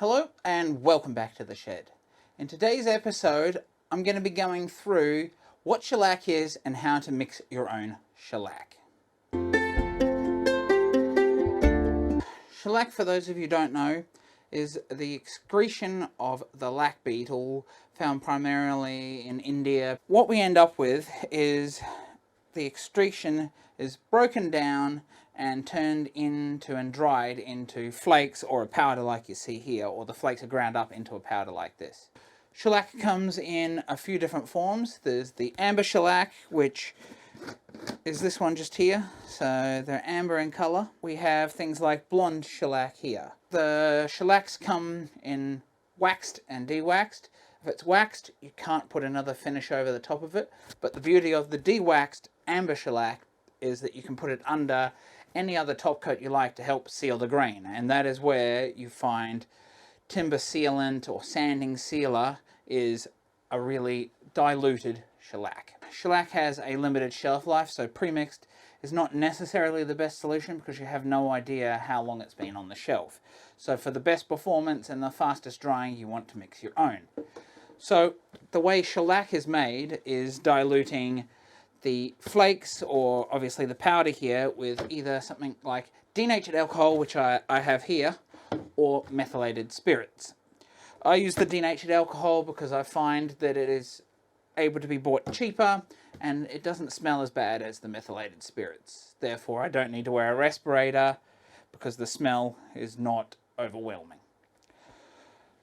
Hello and welcome back to the shed. In today's episode, I'm going to be going through what shellac is and how to mix your own shellac. Shellac, for those of you who don't know, is the excretion of the lac beetle found primarily in India. What we end up with is the excretion is broken down and turned into and dried into flakes or a powder like you see here, or the flakes are ground up into a powder like this. Shellac comes in a few different forms. There's the amber shellac, which is this one just here, so they're amber in colour. We have things like blonde shellac here. The shellacs come in waxed and de-waxed. If it's waxed, you can't put another finish over the top of it, but the beauty of the de-waxed amber shellac is that you can put it under any other top coat you like to help seal the grain, and that is where you find timber sealant or sanding sealer is a really diluted shellac. Shellac has a limited shelf life, so pre-mixed is not necessarily the best solution because you have no idea how long it's been on the shelf. So for the best performance and the fastest drying, you want to mix your own. So the way shellac is made is diluting the flakes, or obviously the powder here, with either something like denatured alcohol, which I have here, or methylated spirits. I use the denatured alcohol because I find that it is able to be bought cheaper and it doesn't smell as bad as the methylated spirits. Therefore, I don't need to wear a respirator because the smell is not overwhelming.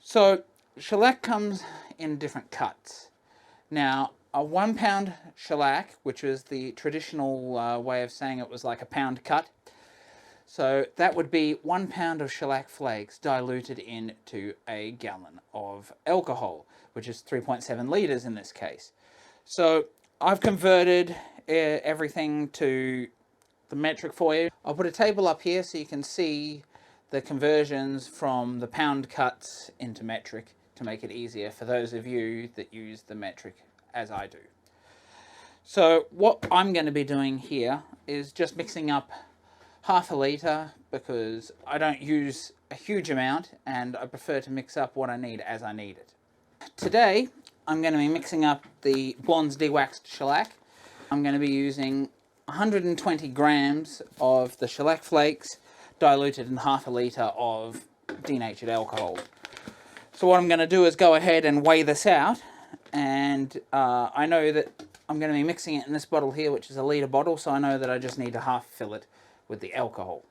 So shellac comes in different cuts. Now, a 1 pound shellac, which is the traditional way of saying it was like a pound cut. So that would be 1 pound of shellac flakes diluted into a gallon of alcohol, which is 3.7 litres in this case. So I've converted everything to the metric for you. I'll put a table up here so you can see the conversions from the pound cuts into metric to make it easier for those of you that use the metric as I do. So what I'm going to be doing here is just mixing up half a litre because I don't use a huge amount and I prefer to mix up what I need as I need it. Today I'm going to be mixing up the Blonde's de-waxed shellac. I'm going to be using 120 grams of the shellac flakes diluted in half a litre of denatured alcohol. So what I'm going to do is go ahead and weigh this out, and I know that I'm going to be mixing it in this bottle here, which is a litre bottle, so I know that I just need to half fill it with the alcohol.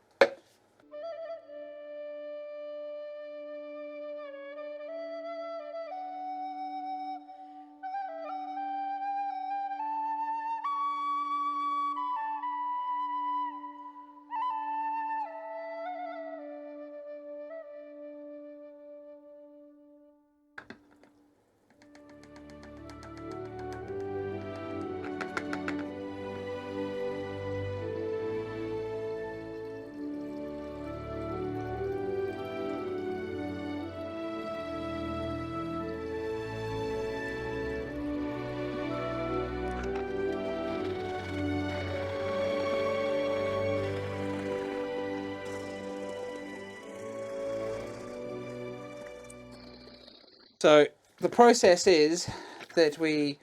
So the process is that we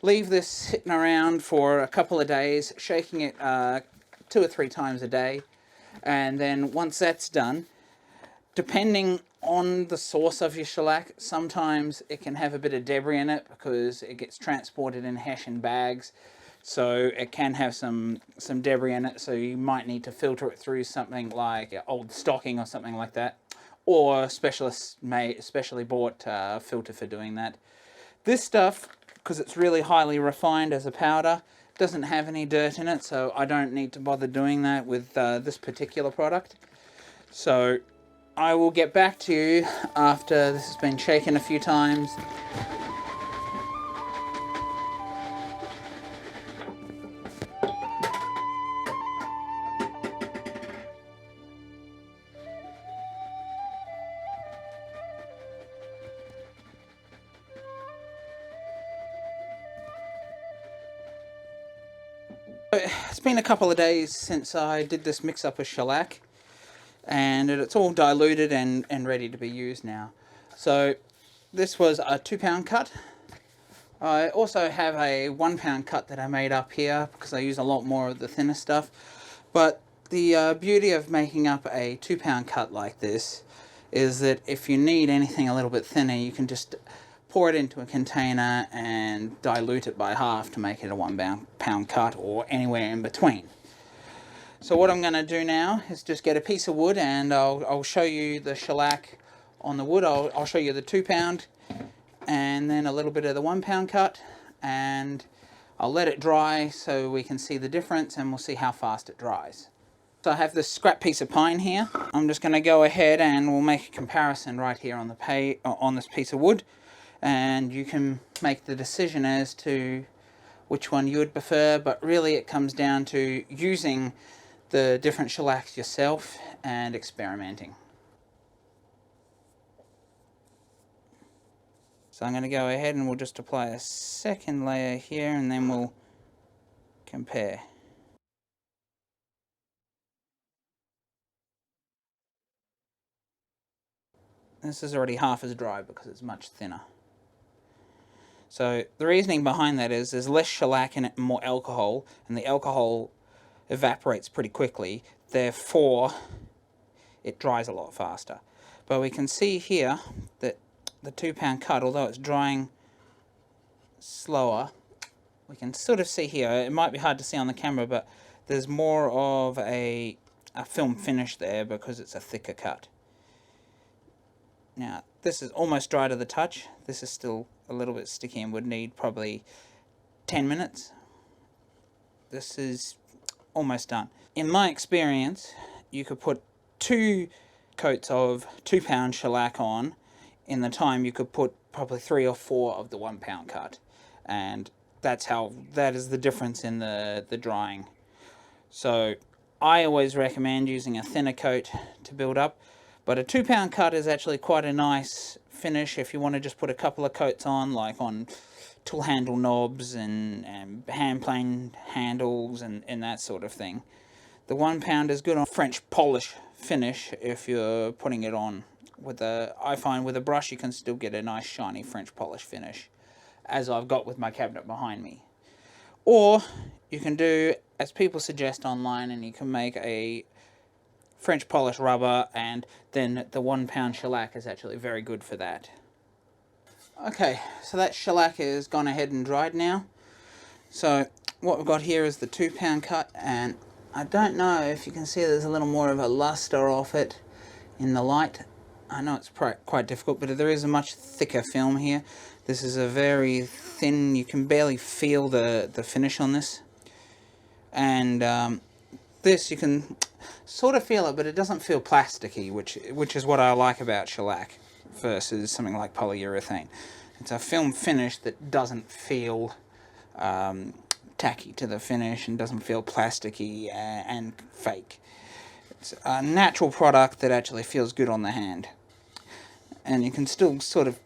leave this sitting around for a couple of days, shaking it 2 or 3 times a day, and then once that's done, depending on the source of your shellac, sometimes it can have a bit of debris in it because it gets transported in Hessian bags, so it can have some debris in it, so you might need to filter it through something like old stocking or something like that, or specially bought filter for doing that. This stuff, because it's really highly refined as a powder, doesn't have any dirt in it, so I don't need to bother doing that with this particular product. So I will get back to you after this has been shaken a few times. It's been a couple of days since I did this mix-up of shellac, and it's all diluted and ready to be used now. So this was a 2 pound cut. I also have a 1 pound cut that I made up here because I use a lot more of the thinner stuff. But the beauty of making up a 2 pound cut like this is that if you need anything a little bit thinner, you can just pour it into a container and dilute it by half to make it a 1 pound cut, or anywhere in between. So what I'm going to do now is just get a piece of wood, and I'll show you the shellac on the wood. I'll show you the 2 pound and then a little bit of the 1 pound cut, and I'll let it dry so we can see the difference, and we'll see how fast it dries. So I have this scrap piece of pine here. I'm just going to go ahead and we'll make a comparison right here on the on this piece of wood, and you can make the decision as to which one you would prefer, but really it comes down to using the different shellacs yourself and experimenting. So I'm going to go ahead and we'll just apply a second layer here, and then we'll compare. This is already half as dry because it's much thinner. So the reasoning behind that is there's less shellac in it and more alcohol, and the alcohol evaporates pretty quickly, therefore it dries a lot faster. But we can see here that the 2 pound cut, although it's drying slower, we can sort of see here, it might be hard to see on the camera, but there's more of a film finish there because it's a thicker cut. Now this is almost dry to the touch. This is still a little bit sticky and would need probably 10 minutes. This is almost done. In my experience, you could put 2 coats of 2 pound shellac on in the time you could put probably 3 or 4 of the 1 pound cut, and that is the difference in the drying. So I always recommend using a thinner coat to build up, but a 2 pound cut is actually quite a nice finish if you want to just put a couple of coats on, like on tool handle knobs and hand plane handles and that sort of thing. The 1 pound is good on French polish finish if you're putting it on with I find with a brush you can still get a nice shiny French polish finish, as I've got with my cabinet behind me. Or you can do as people suggest online, and you can make a French polish rubber, and then the 1 pound shellac is actually very good for that. Okay, so that shellac is gone ahead and dried now. So what we've got here is the 2 pound cut, and I don't know if you can see there's a little more of a luster off it in the light. I know it's quite difficult, but there is a much thicker film here. This is a very thin, you can barely feel the finish on this. And this you can sort of feel it, but it doesn't feel plasticky, which is what I like about shellac versus something like polyurethane. It's a film finish that doesn't feel tacky to the finish and doesn't feel plasticky and fake. It's a natural product that actually feels good on the hand. And you can still sort of,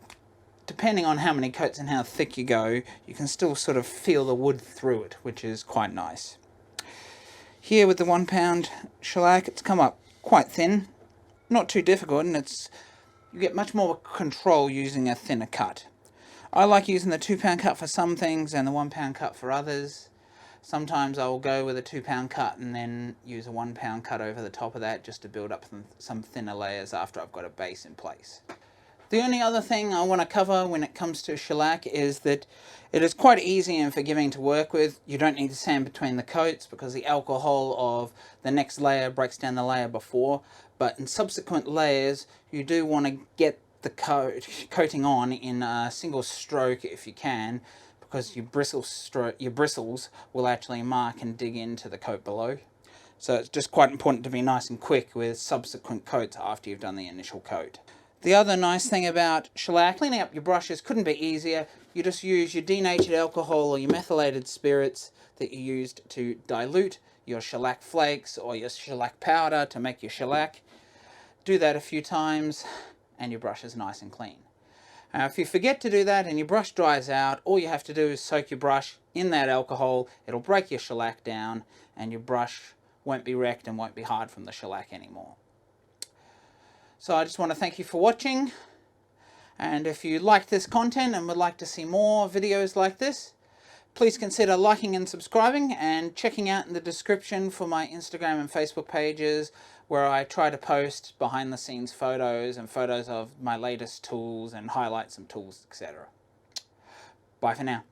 depending on how many coats and how thick you go, you can still sort of feel the wood through it, which is quite nice. Here with the 1 pound shellac, it's come up quite thin, not too difficult, and you get much more control using a thinner cut. I like using the 2 pound cut for some things and the 1 pound cut for others. Sometimes I will go with a 2 pound cut and then use a 1 pound cut over the top of that just to build up some thinner layers after I've got a base in place. The only other thing I want to cover when it comes to shellac is that it is quite easy and forgiving to work with. You don't need to sand between the coats because the alcohol of the next layer breaks down the layer before, but in subsequent layers you do want to get the coating on in a single stroke if you can, because your bristles will actually mark and dig into the coat below. So it's just quite important to be nice and quick with subsequent coats after you've done the initial coat. The other nice thing about shellac, cleaning up your brushes couldn't be easier. You just use your denatured alcohol or your methylated spirits that you used to dilute your shellac flakes or your shellac powder to make your shellac. Do that a few times and your brush is nice and clean. If you forget to do that and your brush dries out, all you have to do is soak your brush in that alcohol. It'll break your shellac down and your brush won't be wrecked and won't be hard from the shellac anymore. So I just want to thank you for watching, and if you like this content and would like to see more videos like this, please consider liking and subscribing and checking out in the description for my Instagram and Facebook pages, where I try to post behind the scenes photos and photos of my latest tools and highlight some tools, etc. Bye for now.